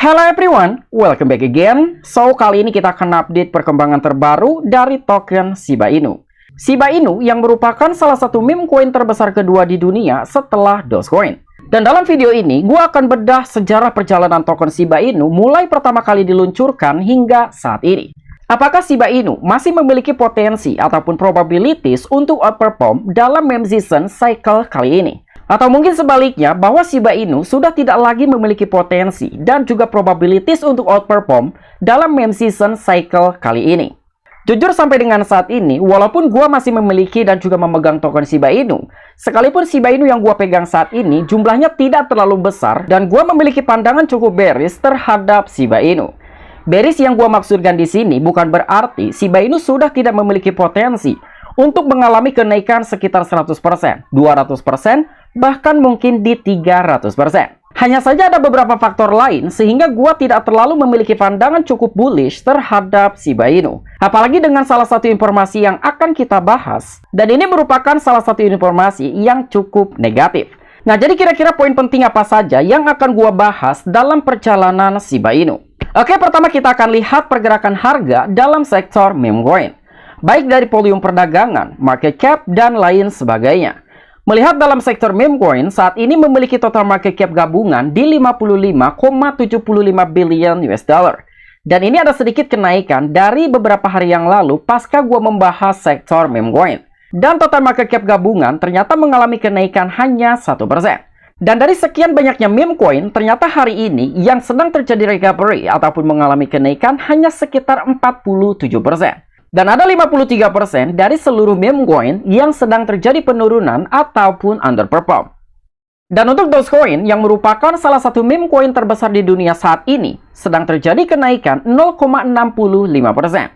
Hello everyone, welcome back again. So, kali ini kita akan update perkembangan terbaru dari token Shiba Inu. Shiba Inu yang merupakan salah satu meme coin terbesar kedua di dunia setelah Dogecoin. Dan dalam video ini, gue akan bedah sejarah perjalanan token Shiba Inu mulai pertama kali diluncurkan hingga saat ini. Apakah Shiba Inu masih memiliki potensi ataupun probabilities untuk outperform dalam meme season cycle kali ini? Atau mungkin sebaliknya, bahwa Shiba Inu sudah tidak lagi memiliki potensi dan juga probabilities untuk outperform dalam meme season cycle kali ini. Jujur sampai dengan saat ini, walaupun gua masih memiliki dan juga memegang token Shiba Inu, sekalipun Shiba Inu yang gua pegang saat ini jumlahnya tidak terlalu besar dan gua memiliki pandangan cukup bearish terhadap Shiba Inu. Bearish yang gua maksudkan di sini bukan berarti Shiba Inu sudah tidak memiliki potensi untuk mengalami kenaikan sekitar 100%, 200%, bahkan mungkin di 300%. Hanya saja ada beberapa faktor lain sehingga gua tidak terlalu memiliki pandangan cukup bullish terhadap Shiba Inu. Apalagi dengan salah satu informasi yang akan kita bahas, dan ini merupakan salah satu informasi yang cukup negatif. Nah, jadi kira-kira poin penting apa saja yang akan gua bahas dalam perjalanan Shiba Inu? Oke, pertama kita akan lihat pergerakan harga dalam sektor meme coin, baik dari volume perdagangan, market cap, dan lain sebagainya. Melihat dalam sektor meme coin saat ini memiliki total market cap gabungan di 55,75 billion US dollar. Dan ini ada sedikit kenaikan dari beberapa hari yang lalu pasca gua membahas sektor meme coin. Dan total market cap gabungan ternyata mengalami kenaikan hanya 1%. Dan dari sekian banyaknya meme coin, ternyata hari ini yang sedang terjadi recovery ataupun mengalami kenaikan hanya sekitar 47%. Dan ada 53% dari seluruh meme coin yang sedang terjadi penurunan ataupun underperform. Dan untuk Dogecoin yang merupakan salah satu meme coin terbesar di dunia saat ini, sedang terjadi kenaikan 0,65%.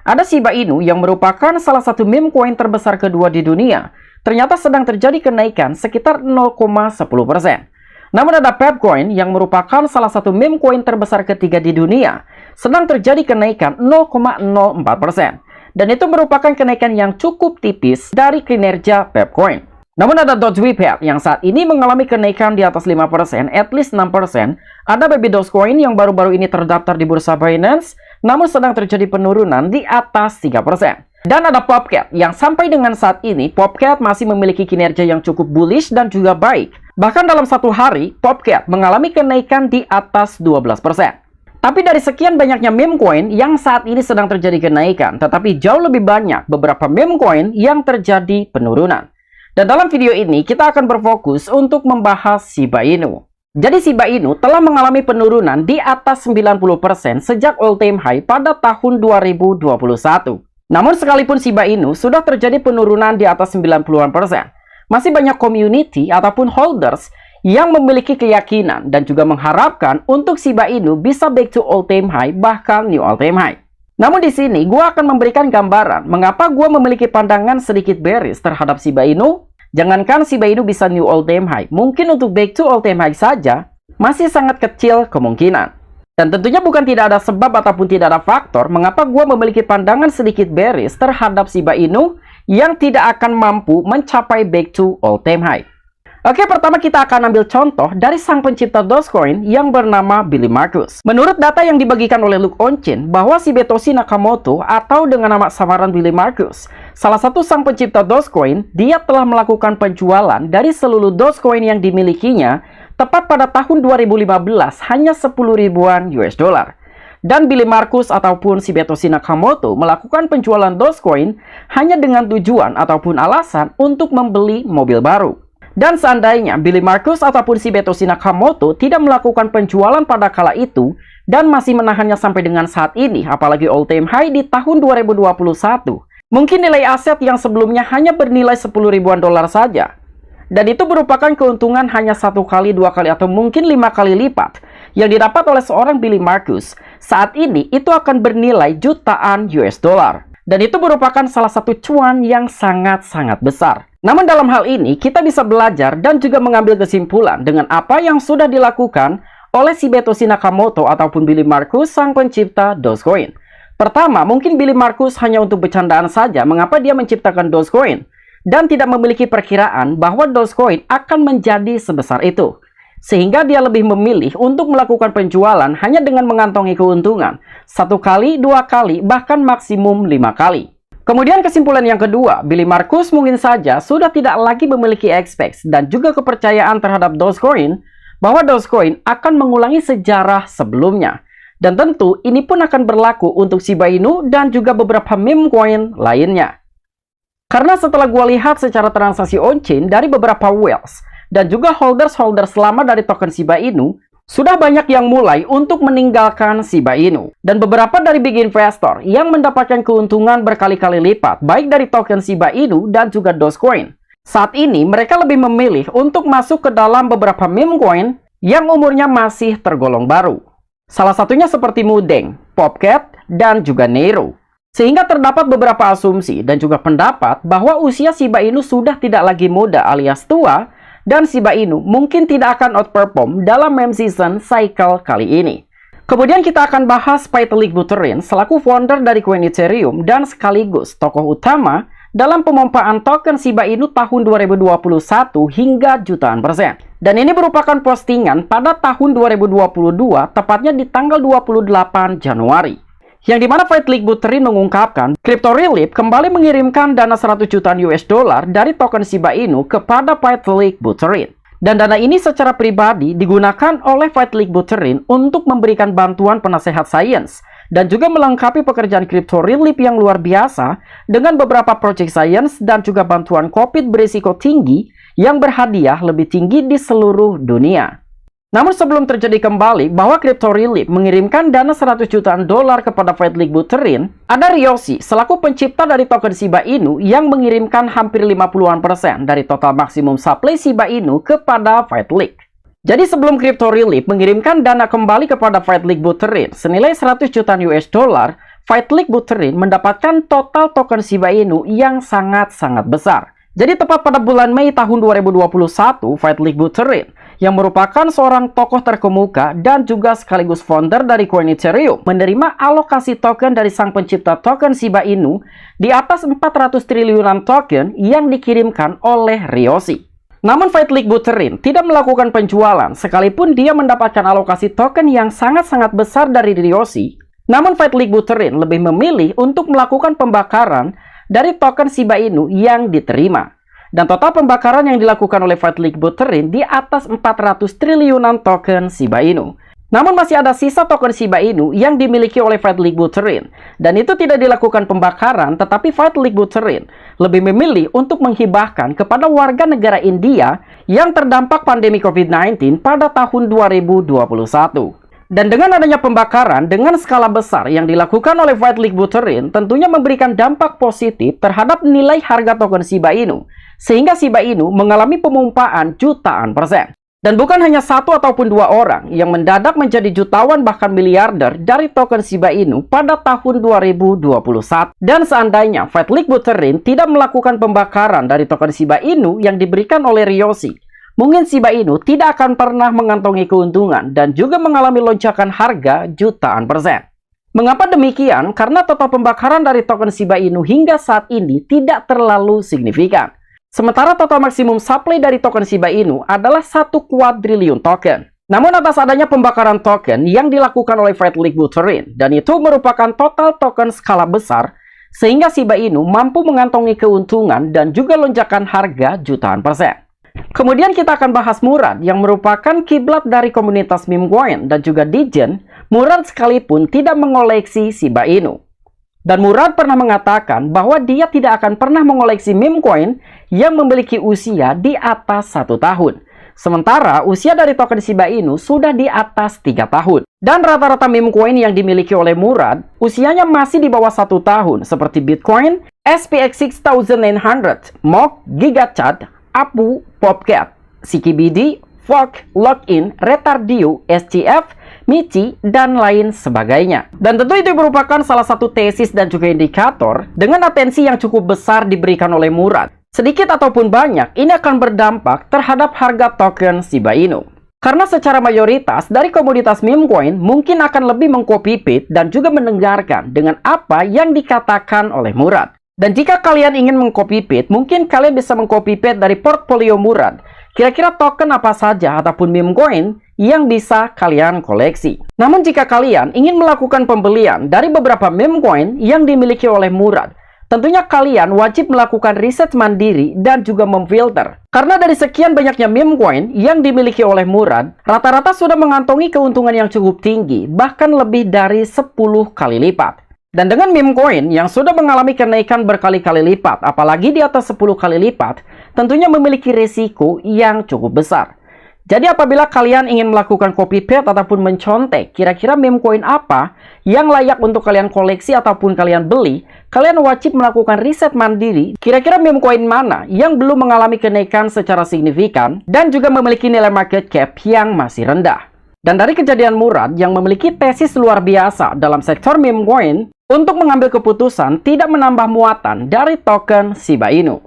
Ada Shiba Inu yang merupakan salah satu meme coin terbesar kedua di dunia, ternyata sedang terjadi kenaikan sekitar 0,10%. Namun ada Pepcoin yang merupakan salah satu meme coin terbesar ketiga di dunia, sedang terjadi kenaikan 0,04%. Dan itu merupakan kenaikan yang cukup tipis dari kinerja Pepcoin. Namun ada Dogecoin yang saat ini mengalami kenaikan di atas 5%, at least 6%. Ada Baby Dogecoin yang baru-baru ini terdaftar di bursa Binance, namun sedang terjadi penurunan di atas 3%. Dan ada Popcat yang sampai dengan saat ini, Popcat masih memiliki kinerja yang cukup bullish dan juga baik. Bahkan dalam satu hari, Popcat mengalami kenaikan di atas 12%. Tapi dari sekian banyaknya meme coin yang saat ini sedang terjadi kenaikan, tetapi jauh lebih banyak beberapa meme coin yang terjadi penurunan. Dan dalam video ini kita akan berfokus untuk membahas Shiba Inu. Jadi Shiba Inu telah mengalami penurunan di atas 90% sejak all-time high pada tahun 2021. Namun sekalipun Shiba Inu sudah terjadi penurunan di atas 90%, masih banyak community ataupun holders yang memiliki keyakinan dan juga mengharapkan untuk Shiba Inu bisa back to all-time high, bahkan new all-time high. Namun di sini gue akan memberikan gambaran mengapa gue memiliki pandangan sedikit bearish terhadap Shiba Inu. Jangankan Shiba Inu bisa new all-time high, mungkin untuk back to all-time high saja masih sangat kecil kemungkinan. Dan tentunya bukan tidak ada sebab ataupun tidak ada faktor mengapa gue memiliki pandangan sedikit bearish terhadap Shiba Inu yang tidak akan mampu mencapai back to all-time high. Oke, pertama kita akan ambil contoh dari sang pencipta Dogecoin yang bernama Billy Markus. Menurut data yang dibagikan oleh Luke Onchin, bahwa Satoshi Nakamoto atau dengan nama samaran Billy Markus, salah satu sang pencipta Dogecoin, dia telah melakukan penjualan dari seluruh Dogecoin yang dimilikinya tepat pada tahun 2015 hanya 10 ribuan US dollar. Dan Billy Markus ataupun Satoshi Nakamoto melakukan penjualan Dogecoin hanya dengan tujuan ataupun alasan untuk membeli mobil baru. Dan seandainya Billy Markus ataupun Satoshi Nakamoto tidak melakukan penjualan pada kala itu dan masih menahannya sampai dengan saat ini, apalagi all-time high di tahun 2021, mungkin nilai aset yang sebelumnya hanya bernilai 10 ribuan dolar saja. Dan itu merupakan keuntungan hanya 1 kali, 2 kali, atau mungkin 5 kali lipat yang didapat oleh seorang Billy Markus. Saat ini itu akan bernilai jutaan US dollar. Dan itu merupakan salah satu cuan yang sangat-sangat besar. Namun dalam hal ini, kita bisa belajar dan juga mengambil kesimpulan dengan apa yang sudah dilakukan oleh Satoshi Nakamoto ataupun Billy Markus, sang pencipta Dogecoin. Pertama, mungkin Billy Markus hanya untuk bercandaan saja mengapa dia menciptakan Dogecoin dan tidak memiliki perkiraan bahwa Dogecoin akan menjadi sebesar itu. sehingga dia lebih memilih untuk melakukan penjualan hanya dengan mengantongi keuntungan 1 kali, 2 kali, bahkan maksimum 5 kali. Kemudian kesimpulan yang kedua, Billy Markus mungkin saja sudah tidak lagi memiliki expect dan juga kepercayaan terhadap Dogecoin bahwa Dogecoin akan mengulangi sejarah sebelumnya. Dan tentu ini pun akan berlaku untuk Shiba Inu dan juga beberapa meme coin lainnya. Karena setelah gue lihat secara transaksi on-chain dari beberapa whales dan juga holders lama dari token Shiba Inu, sudah banyak yang mulai untuk meninggalkan Shiba Inu. Dan beberapa dari big investor yang mendapatkan keuntungan berkali-kali lipat baik dari token Shiba Inu dan juga Dogecoin. Saat ini mereka lebih memilih untuk masuk ke dalam beberapa meme coin yang umurnya masih tergolong baru. Salah satunya seperti Mudeng, Popcat, dan juga Nero. Sehingga terdapat beberapa asumsi dan juga pendapat bahwa usia Shiba Inu sudah tidak lagi muda alias tua, dan Shiba Inu mungkin tidak akan outperform dalam meme season cycle kali ini. Kemudian kita akan bahas Vitalik Buterin selaku founder dari Coin Ethereum dan sekaligus tokoh utama dalam pemompaan token Shiba Inu tahun 2021 hingga jutaan %. Dan ini merupakan postingan pada tahun 2022, tepatnya di tanggal 28 Januari. Yang dimana Vitalik Buterin mengungkapkan, Crypto Relief kembali mengirimkan dana 100 jutaan US dollar dari token Shiba Inu kepada Vitalik Buterin. Dan dana ini secara pribadi digunakan oleh Vitalik Buterin untuk memberikan bantuan penasehat sains dan juga melengkapi pekerjaan Crypto Relief yang luar biasa dengan beberapa project science dan juga bantuan COVID berisiko tinggi yang berhadiah lebih tinggi di seluruh dunia. Namun sebelum terjadi kembali bahwa Crypto Relief mengirimkan dana 100 jutaan dolar kepada Vitalik Buterin, ada Ryoshi selaku pencipta dari token Shiba Inu yang mengirimkan hampir 50% dari total maksimum supply Shiba Inu kepada Vitalik. Jadi sebelum Crypto Relief mengirimkan dana kembali kepada Vitalik Buterin senilai 100 jutaan US dollar, Vitalik Buterin mendapatkan total token Shiba Inu yang sangat-sangat besar. Jadi tepat pada bulan Mei tahun 2021, Vitalik Buterin yang merupakan seorang tokoh terkemuka dan juga sekaligus founder dari Coin Ethereum menerima alokasi token dari sang pencipta token Shiba Inu di atas 400 triliunan token yang dikirimkan oleh Ryoshi. Namun Vitalik Buterin tidak melakukan penjualan sekalipun dia mendapatkan alokasi token yang sangat-sangat besar dari Ryoshi. Namun Vitalik Buterin lebih memilih untuk melakukan pembakaran dari token Shiba Inu yang diterima. Dan total pembakaran yang dilakukan oleh Vitalik Buterin di atas 400 triliunan token Shiba Inu. Namun masih ada sisa token Shiba Inu yang dimiliki oleh Vitalik Buterin. Dan itu tidak dilakukan pembakaran, tetapi Vitalik Buterin lebih memilih untuk menghibahkan kepada warga negara India yang terdampak pandemi COVID-19 pada tahun 2021. Dan dengan adanya pembakaran dengan skala besar yang dilakukan oleh Vitalik Buterin tentunya memberikan dampak positif terhadap nilai harga token Shiba Inu, sehingga Shiba Inu mengalami pemumpaan jutaan %. Dan bukan hanya satu ataupun dua orang yang mendadak menjadi jutawan bahkan miliarder dari token Shiba Inu pada tahun 2021. Dan seandainya Vitalik Buterin tidak melakukan pembakaran dari token Shiba Inu yang diberikan oleh Ryoshi, mungkin Shiba Inu tidak akan pernah mengantongi keuntungan dan juga mengalami lonjakan harga jutaan %. Mengapa demikian? Karena total pembakaran dari token Shiba Inu hingga saat ini tidak terlalu signifikan. Sementara total maksimum supply dari token Shiba Inu adalah 1 kuadriliun token. Namun atas adanya pembakaran token yang dilakukan oleh Vitalik Buterin, dan itu merupakan total token skala besar, sehingga Shiba Inu mampu mengantongi keuntungan dan juga lonjakan harga jutaan %. Kemudian kita akan bahas Murad yang merupakan kiblat dari komunitas meme coin dan juga Degen. Murad sekalipun tidak mengoleksi Shiba Inu. Dan Murad pernah mengatakan bahwa dia tidak akan pernah mengoleksi meme coin yang memiliki usia di atas 1 tahun. Sementara usia dari token Shiba Inu sudah di atas 3 tahun. Dan rata-rata meme coin yang dimiliki oleh Murad usianya masih di bawah 1 tahun seperti Bitcoin, SPX 6900, MOC, GigaChat, Apu, Popcat, CKBD, Fork, Login, Retardio, SCF, Michi, dan lain sebagainya. Dan tentu itu merupakan salah satu tesis dan juga indikator dengan atensi yang cukup besar diberikan oleh Murad. Sedikit ataupun banyak, ini akan berdampak terhadap harga token Shiba Inu. Karena secara mayoritas dari komoditas meme coin mungkin akan lebih mengcopy-paste dan juga mendengarkan dengan apa yang dikatakan oleh Murad. Dan jika kalian ingin mengcopy-paste, mungkin kalian bisa mengcopy-paste dari portfolio Murad Kira-kira token apa saja ataupun meme coin yang bisa kalian koleksi? Namun jika kalian ingin melakukan pembelian dari beberapa meme coin yang dimiliki oleh Murad, tentunya kalian wajib melakukan riset mandiri dan juga memfilter. Karena dari sekian banyaknya meme coin yang dimiliki oleh Murad, rata-rata sudah mengantongi keuntungan yang cukup tinggi, bahkan lebih dari 10 kali lipat. Dan dengan meme coin yang sudah mengalami kenaikan berkali-kali lipat, apalagi di atas 10 kali lipat, tentunya memiliki risiko yang cukup besar. Jadi apabila kalian ingin melakukan copycat ataupun mencontek, kira-kira meme coin apa yang layak untuk kalian koleksi ataupun kalian beli, kalian wajib melakukan riset mandiri, kira-kira meme coin mana yang belum mengalami kenaikan secara signifikan dan juga memiliki nilai market cap yang masih rendah. Dan dari kejadian Murad yang memiliki tesis luar biasa dalam sektor meme coin, untuk mengambil keputusan tidak menambah muatan dari token Shiba Inu.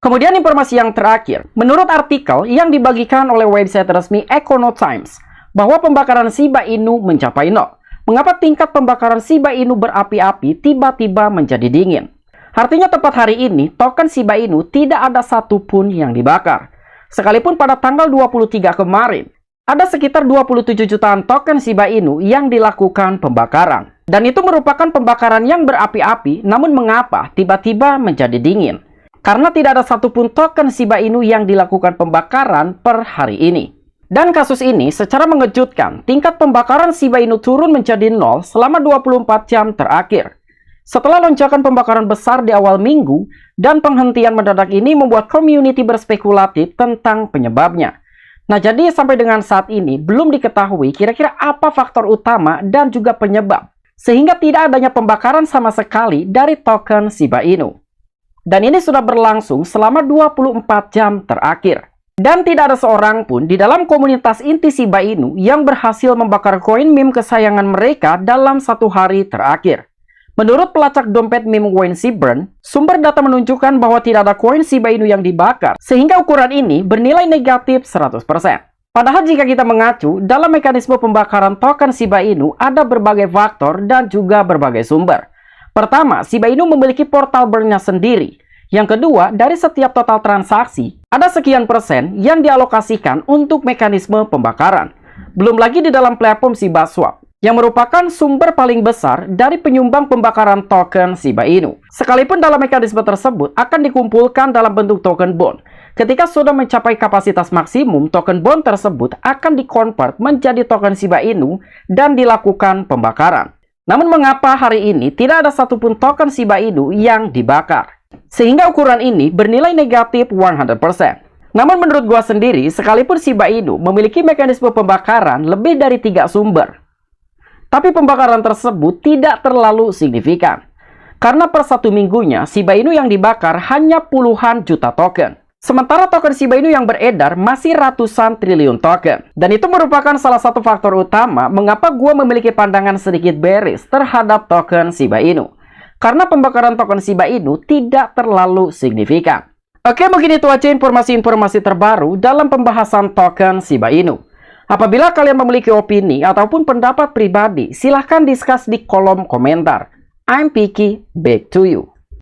Kemudian informasi yang terakhir, menurut artikel yang dibagikan oleh website resmi Econotimes, bahwa pembakaran Shiba Inu mencapai nol. Mengapa tingkat pembakaran Shiba Inu berapi-api tiba-tiba menjadi dingin? Artinya tepat hari ini, token Shiba Inu tidak ada satupun yang dibakar. Sekalipun pada tanggal 23 kemarin, ada sekitar 27 jutaan token Shiba Inu yang dilakukan pembakaran. Dan itu merupakan pembakaran yang berapi-api, namun mengapa tiba-tiba menjadi dingin? Karena tidak ada satupun token Shiba Inu yang dilakukan pembakaran per hari ini. Dan kasus ini secara mengejutkan, tingkat pembakaran Shiba Inu turun menjadi nol selama 24 jam terakhir. Setelah lonjakan pembakaran besar di awal minggu, dan penghentian mendadak ini membuat community berspekulatif tentang penyebabnya. Nah, jadi sampai dengan saat ini belum diketahui kira-kira apa faktor utama dan juga penyebab, sehingga tidak adanya pembakaran sama sekali dari token Shiba Inu. Dan ini sudah berlangsung selama 24 jam terakhir. Dan tidak ada seorang pun di dalam komunitas inti Shiba Inu yang berhasil membakar koin meme kesayangan mereka dalam satu hari terakhir. Menurut pelacak dompet meme coin Seaburn, sumber data menunjukkan bahwa tidak ada koin Shiba Inu yang dibakar, sehingga ukuran ini bernilai negatif 100%. Padahal jika kita mengacu, dalam mekanisme pembakaran token Shiba Inu ada berbagai faktor dan juga berbagai sumber. Pertama, Shiba Inu memiliki portal burn-nya sendiri. Yang kedua, dari setiap total transaksi, ada sekian persen yang dialokasikan untuk mekanisme pembakaran. Belum lagi di dalam platform Shiba Swap, yang merupakan sumber paling besar dari penyumbang pembakaran token Shiba Inu. Sekalipun dalam mekanisme tersebut akan dikumpulkan dalam bentuk token bond, ketika sudah mencapai kapasitas maksimum, token bond tersebut akan dikonvert menjadi token Shiba Inu dan dilakukan pembakaran. Namun mengapa hari ini tidak ada satupun token Shiba Inu yang dibakar? Sehingga ukuran ini bernilai negatif 100%. Namun menurut gua sendiri, sekalipun Shiba Inu memiliki mekanisme pembakaran lebih dari 3 sumber, tapi pembakaran tersebut tidak terlalu signifikan. Karena per satu minggunya, Shiba Inu yang dibakar hanya puluhan juta token. Sementara token Shiba Inu yang beredar masih ratusan triliun token. Dan itu merupakan salah satu faktor utama mengapa gua memiliki pandangan sedikit bearish terhadap token Shiba Inu. Karena pembakaran token Shiba Inu tidak terlalu signifikan. Oke, mungkin itu aja informasi-informasi terbaru dalam pembahasan token Shiba Inu. Apabila kalian memiliki opini ataupun pendapat pribadi, silahkan discuss di kolom komentar. I'm Piki, back to you.